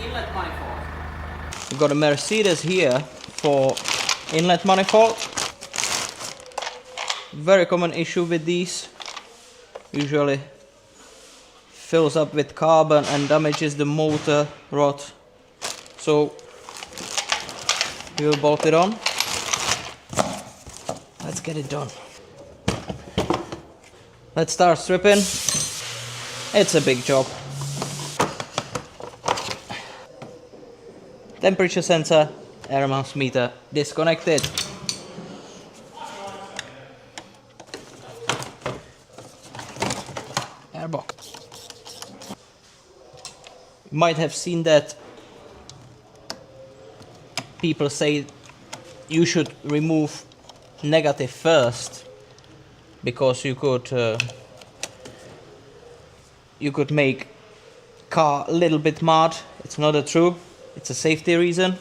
inlet manifold. We've got a Mercedes here for inlet manifold. Very common issue with these. Usually fills up with carbon and damages the motor rod. So we will bolt it on. Let's get it done. Let's start stripping. It's a big job. Temperature sensor, air mass meter disconnected. Airbox. You might have seen that people say you should remove negative first, because you could make car a little bit mud. It's not true. It's a safety reason,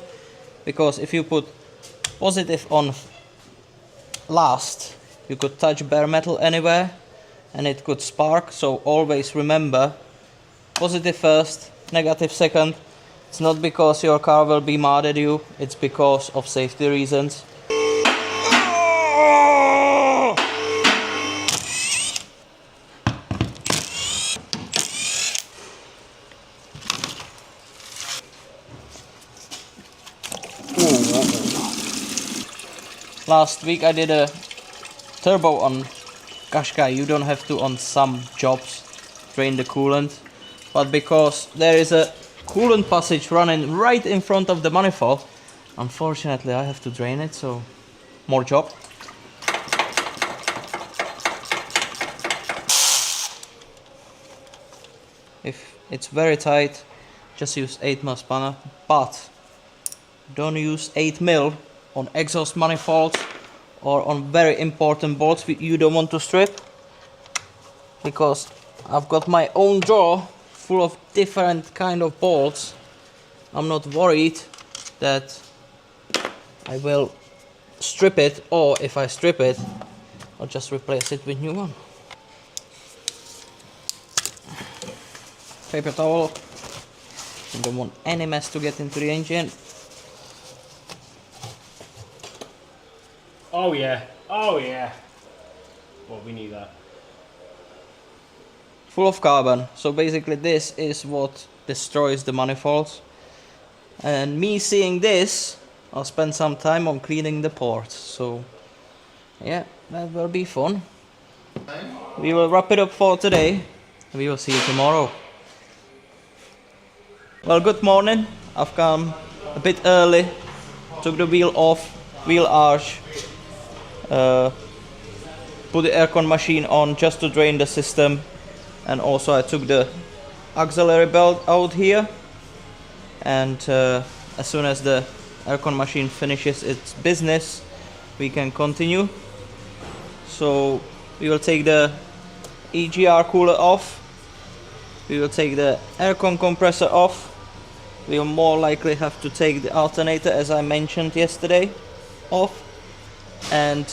because if you put positive on last, you could touch bare metal anywhere and it could spark. So always remember, positive first, negative second. It's not because your car will be mad at you, it's because of safety reasons. Last week I did a turbo on Qashqai. You don't have to on some jobs drain the coolant, but because there is a coolant passage running right in front of the manifold, unfortunately I have to drain it, so more job. If it's very tight, just use 8mm spanner, but don't use 8mm on exhaust manifolds or on very important bolts you don't want to strip, because I've got my own drawer full of different kind of bolts. I'm not worried that I will strip it, or if I strip it, I'll just replace it with new one. Paper towel. You don't want any mess to get into the engine. Oh yeah, oh yeah. Well, we need that. Full of carbon, so basically this is what destroys the manifolds. And me seeing this, I'll spend some time on cleaning the ports, so yeah, that will be fun. We will wrap it up for today. We will see you tomorrow. Well, good morning. I've come a bit early, took the wheel off, wheel arch, put the aircon machine on just to drain the system, and also I took the auxiliary belt out here, and as soon as the aircon machine finishes its business, we can continue. So we will take the EGR cooler off, we will take the aircon compressor off, we will more likely have to take the alternator, as I mentioned yesterday, off, and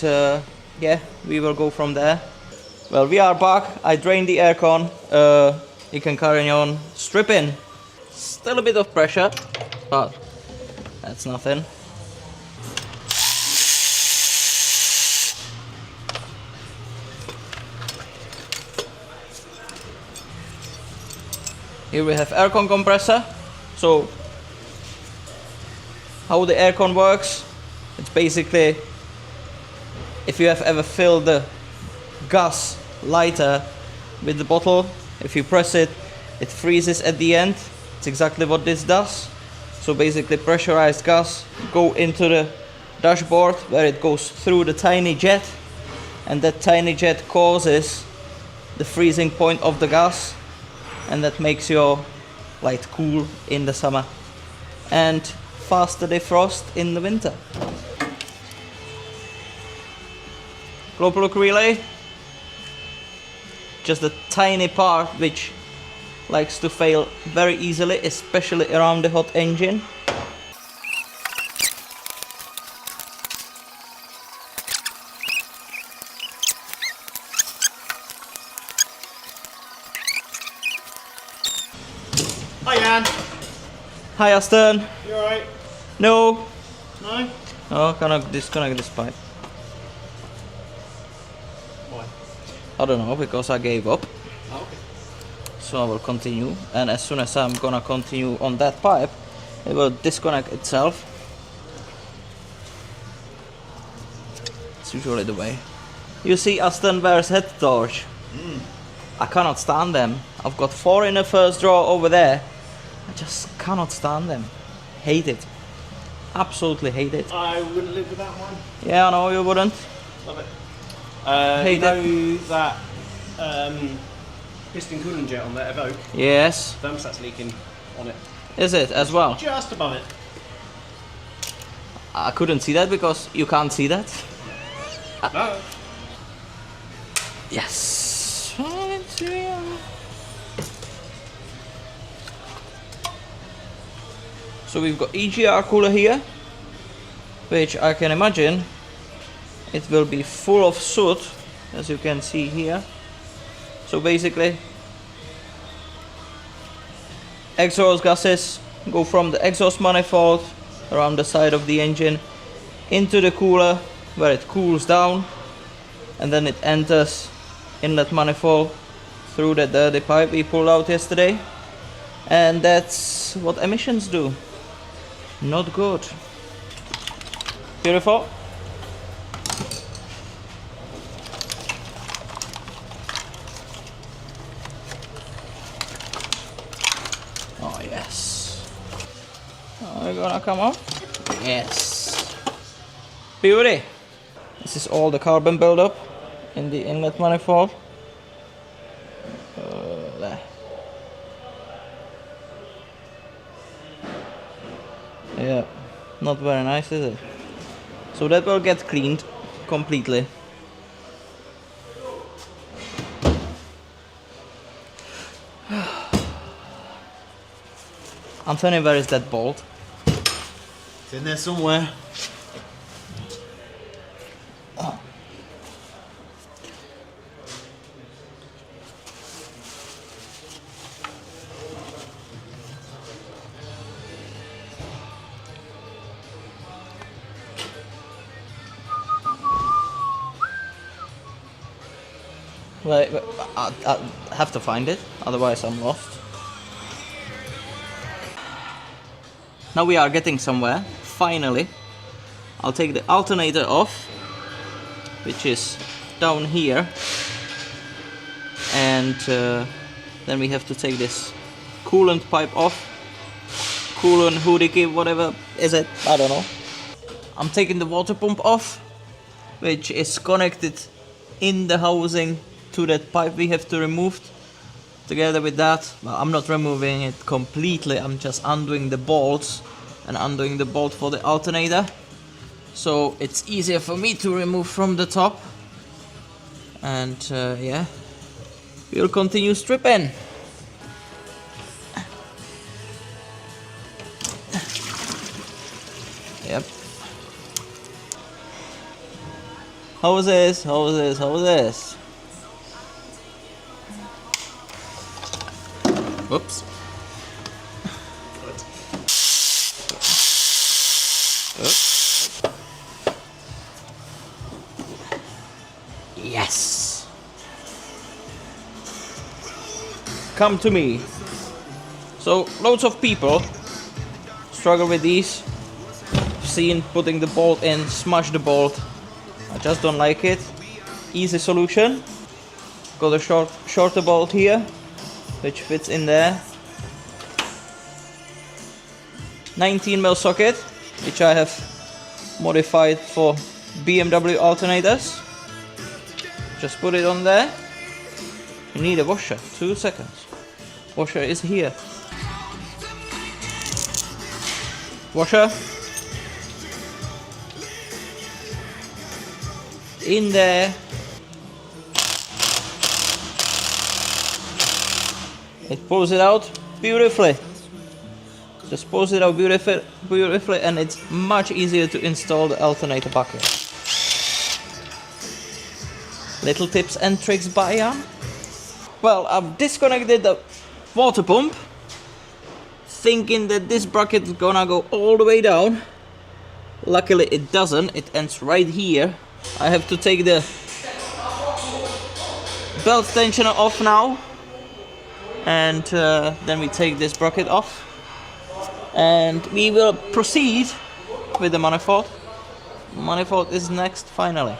yeah, we will go from there. Well, we are back. I drained the aircon. You can carry on stripping. Still a bit of pressure, but that's nothing. Here we have aircon compressor. So how the aircon works, it's basically, if you have ever filled the gas lighter with the bottle, if you press it, it freezes at the end. It's exactly what this does. So basically pressurized gas go into the dashboard, where it goes through the tiny jet, and that tiny jet causes the freezing point of the gas, and that makes your light cool in the summer and faster defrost in the winter. Global look relay, just a tiny part which likes to fail very easily, especially around the hot engine. Hi, Jan. Hi Aston. You alright? No. No? Oh, can I disconnect this pipe? Why? I don't know, because I gave up. Oh, okay. So I will continue, and as soon as I'm gonna continue on that pipe, it will disconnect itself. It's usually the way. You see Aston wears head torch. I cannot stand them. I've got 4 in the first drawer over there. I just cannot stand them. Hate it. Absolutely hate it. I wouldn't live with that one. Yeah, I know you wouldn't. Love it. Hate you know that piston coolant jet on that Evoque? Yes. Thermostat's leaking on it. Is it as well? Just above it. I couldn't see that because you can't see that. No. Yes. So we've got EGR cooler here, which I can imagine it will be full of soot, as you can see here. So basically, exhaust gases go from the exhaust manifold around the side of the engine into the cooler, where it cools down, and then it enters inlet manifold through the dirty pipe we pulled out yesterday, and that's what emissions do. Not good. Beautiful. Oh yes. Are you gonna come up? Yes. Beauty. This is all the carbon buildup in the inlet manifold. There. Yeah, not very nice, is it? So that will get cleaned completely. Anthony, where is that bolt? It's in there somewhere. Wait, I have to find it, otherwise I'm lost. Now we are getting somewhere, finally. I'll take the alternator off, which is down here. And then we have to take this coolant pipe off. Coolant, hoodie, whatever is it, I don't know. I'm taking the water pump off, which is connected in the housing to that pipe we have to remove. Together with that, well, I'm not removing it completely, I'm just undoing the bolts and undoing the bolt for the alternator, so it's easier for me to remove from the top. And yeah, we'll continue stripping. Yep. How is this? How is this? How is this? Whoops. Yes. Come to me. So loads of people struggle with these. Seen putting the bolt in, smash the bolt. I just don't like it. Easy solution. Got a shorter bolt here, which fits in there. 19mm socket, which I have modified for BMW alternators. Just put it on there. You need a washer, 2 seconds. Washer is here. Washer. In there. It pulls it out beautifully. Just pulls it out beautifully, and it's much easier to install the alternator bucket. Little tips and tricks by Jan. Well, I've disconnected the water pump. thinking that this bracket is gonna go all the way down. Luckily it doesn't, it ends right here. I have to take the belt tensioner off now, and then we take this bracket off and we will proceed with the manifold. Manifold is next, finally.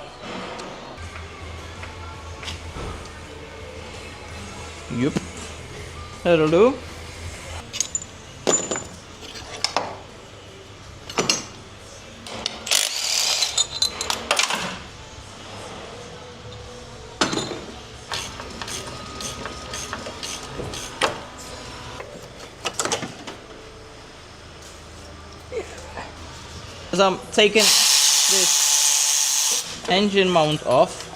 Yep, that'll do. As I'm taking this engine mount off,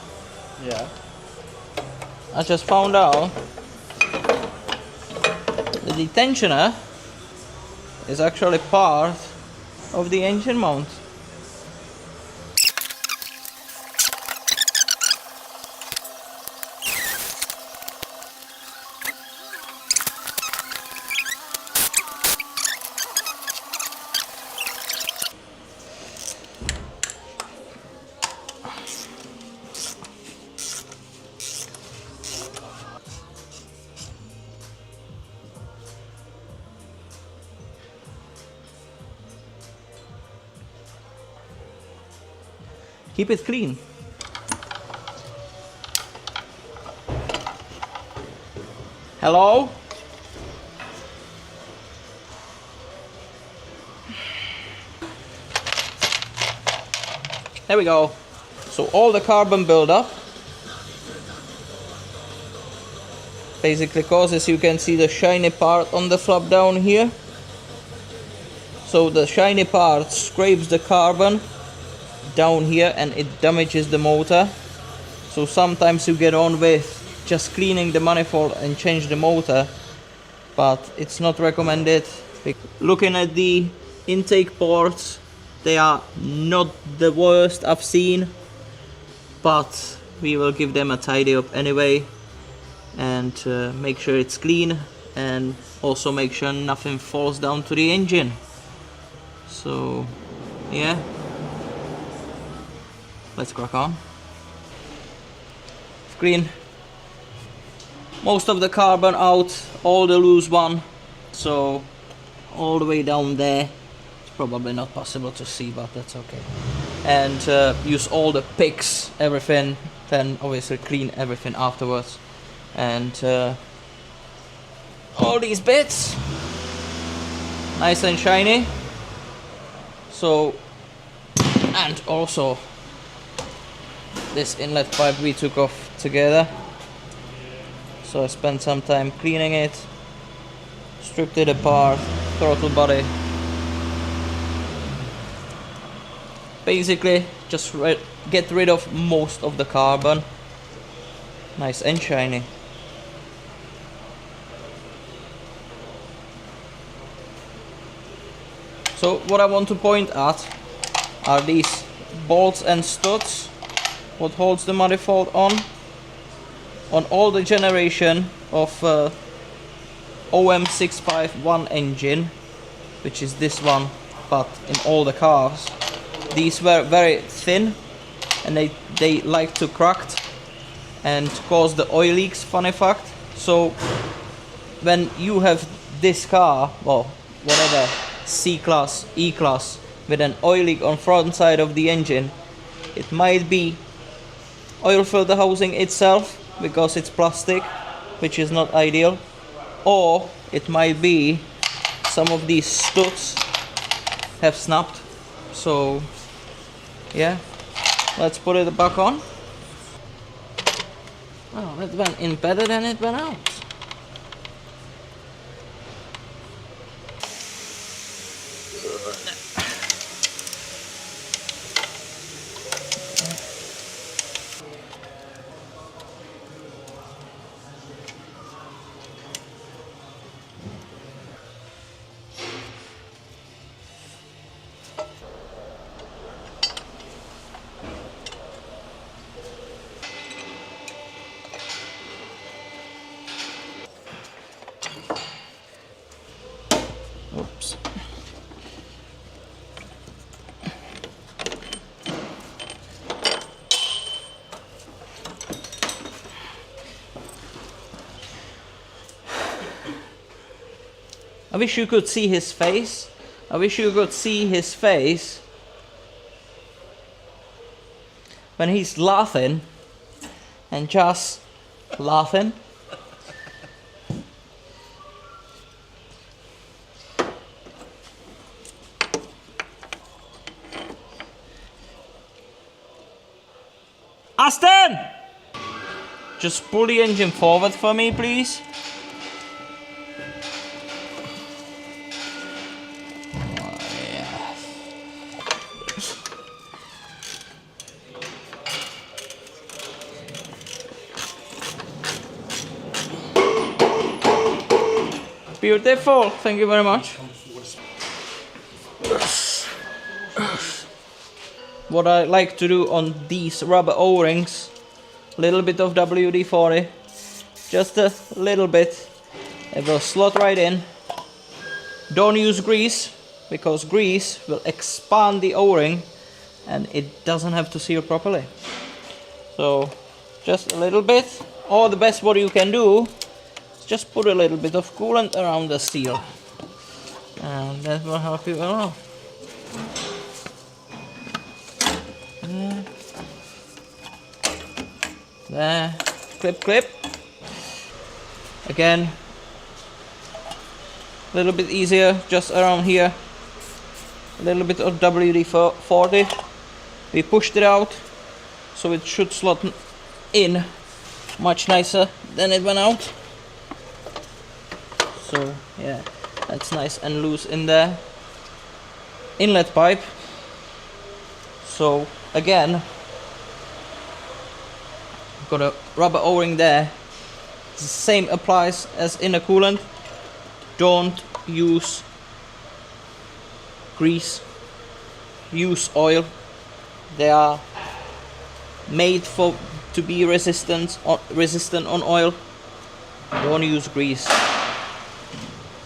Yeah. I just found out the tensioner is actually part of the engine mount. Keep it clean. Hello? There we go. So all the carbon buildup basically causes, you can see the shiny part on the flap down here. So the shiny part scrapes the carbon down here and it damages the motor. So sometimes you get on with just cleaning the manifold and change the motor, but it's not recommended. Looking at the intake ports, they are not the worst I've seen, but we will give them a tidy up anyway and make sure it's clean, and also make sure nothing falls down to the engine. So yeah, let's crack on. Clean most of the carbon out, all the loose one, so all the way down there. It's probably not possible to see, but that's okay. And use all the picks, everything, then obviously clean everything afterwards. And all these bits nice and shiny. So, and also this inlet pipe we took off together, so I spent some time cleaning it, stripped it apart, throttle body, basically just get rid of most of the carbon. Nice and shiny. So what I want to point at are these bolts and studs, what holds the manifold on all the generation of OM651 engine, which is this one, but in all the cars. These were very thin and they like to crack and cause the oil leaks, funny fact. So when you have this car, well, whatever, C-Class, E-Class, with an oil leak on front side of the engine, it might be oil filter housing itself, because it's plastic, which is not ideal, or it might be some of these studs have snapped. So yeah, let's put it back on. Oh, it went in better than it went out. Oops. I wish you could see his face. I wish you could see his face when he's laughing and just laughing. Aston! Just pull the engine forward for me, please. Beautiful, thank you very much. What I like to do on these rubber O-rings, a little bit of WD-40, just a little bit, it will slot right in. Don't use grease, because grease will expand the O-ring and it doesn't have to seal properly. So just a little bit, or the best what you can do, just put a little bit of coolant around the seal, and that will help you a lot. There, clip, clip. Again, a little bit easier, just around here. A little bit of WD-40. We pushed it out, so it should slot in much nicer than it went out. So yeah, that's nice and loose in there. Inlet pipe. So again, got a rubber O-ring there. The same applies as in a coolant. Don't use grease, use oil. They are made to be resistant on oil. Don't use grease.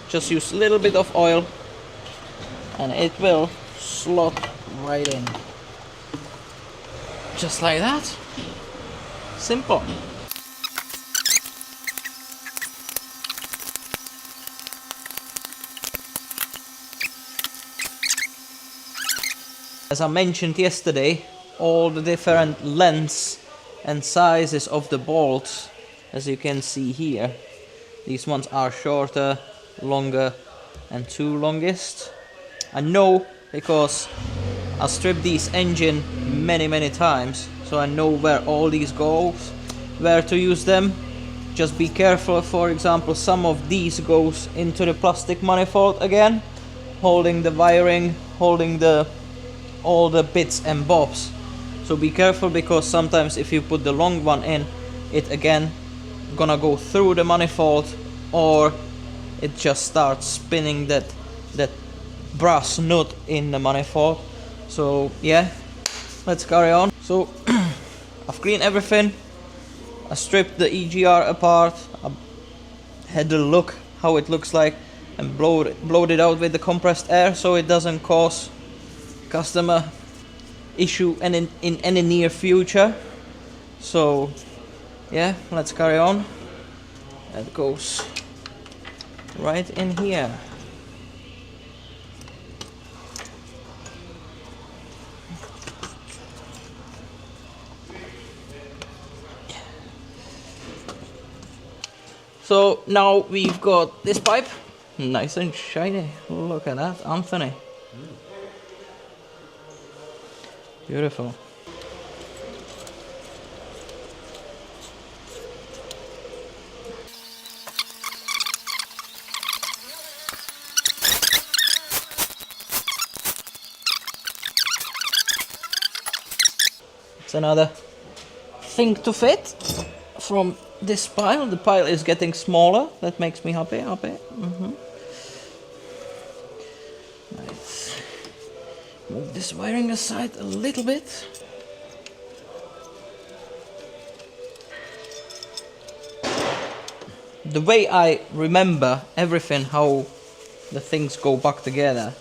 Just use a little bit of oil and it will slot right in. Just like that. Simple. As I mentioned yesterday, all the different lengths and sizes of the bolts, as you can see here. These ones are shorter, longer, and two longest. I know because I stripped these engine many times, so I know where all these goes, where to use them. Just be careful. For example, some of these goes into the plastic manifold again, holding the wiring, holding all the bits and bobs. So be careful, because sometimes if you put the long one in, it again gonna go through the manifold, or it just starts spinning that brass nut in the manifold. So yeah, let's carry on. So I've cleaned everything. I stripped the EGR apart. I had a look how it looks like and blowed it out with the compressed air, so it doesn't cause customer issue in any near future. So yeah, let's carry on. That goes right in here. So now we've got this pipe, nice and shiny. Look at that, Anthony. Beautiful. It's another thing to fit from this pile. The pile is getting smaller. That makes me happy. Let's move this wiring aside a little bit. The way I remember everything, how the things go back together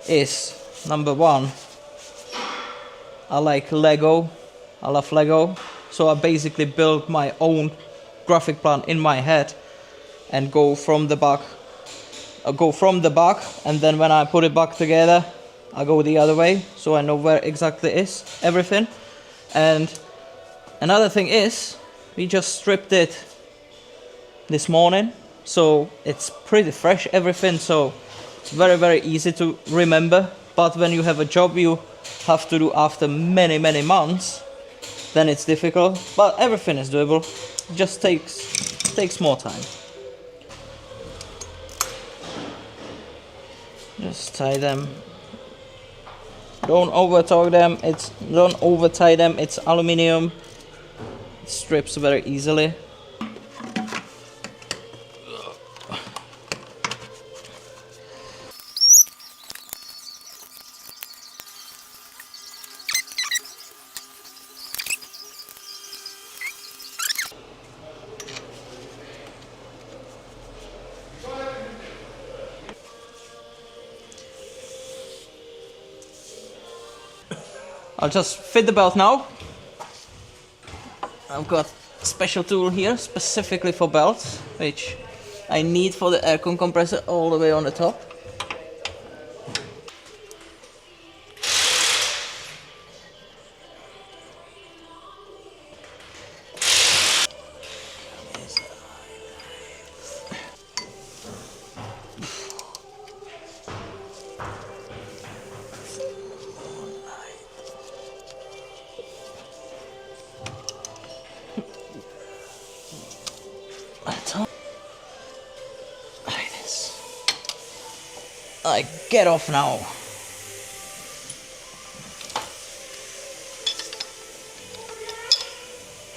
is, number one, I like Lego. I love Lego. So I basically build my own graphic plan in my head and go from the back. I go from the back, and then when I put it back together, I go the other way, so I know where exactly is everything. And another thing is, we just stripped it this morning, so it's pretty fresh, everything, so it's very, very easy to remember. But when you have a job you have to do after many, many months, then it's difficult, but everything is doable. It just takes more time. Just tie them. Don't over torque them. Don't over tie them. It's aluminium. It strips very easily. I'll just fit the belt now. I've got a special tool here specifically for belts, which I need for the aircon compressor all the way on the top. Like this. I get off now.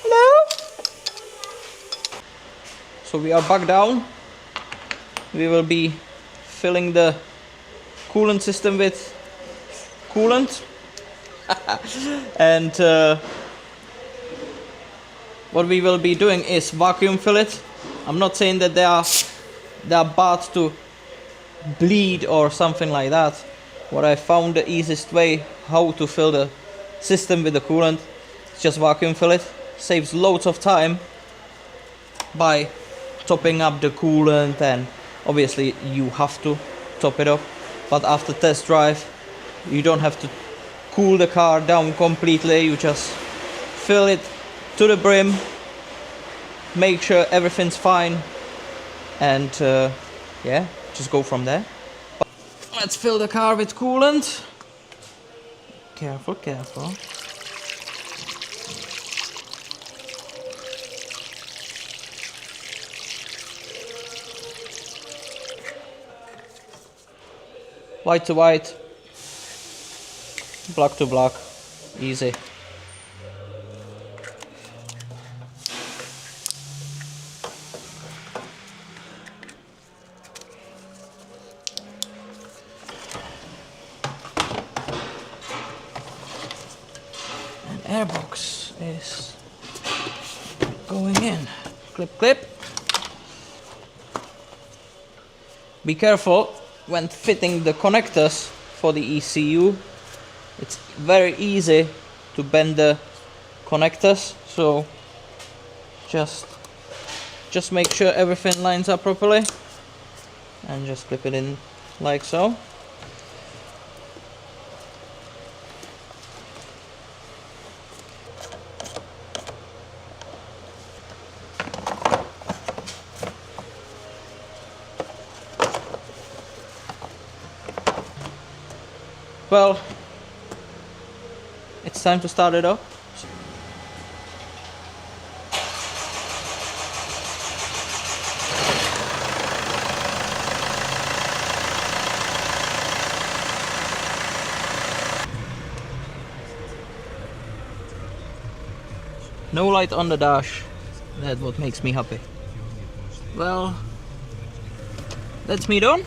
Hello? So we are back down. We will be filling the coolant system with coolant. And what we will be doing is vacuum fill it. I'm not saying that they are bad to bleed or something like that. What I found the easiest way how to fill the system with the coolant is just vacuum fill it. Saves loads of time by topping up the coolant, and obviously you have to top it up. But after test drive you don't have to cool the car down completely. You just fill it to the brim, make sure everything's fine, and yeah, just go from there. But let's fill the car with coolant. Careful, careful. White to white, black to black, easy. Airbox is going in. Clip, clip. Be careful when fitting the connectors for the ECU. It's very easy to bend the connectors, so just make sure everything lines up properly and just clip it in like so. Well, it's time to start it up. No light on the dash. That's what makes me happy. Well, that's me done.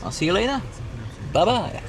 I'll see you later. Bye bye.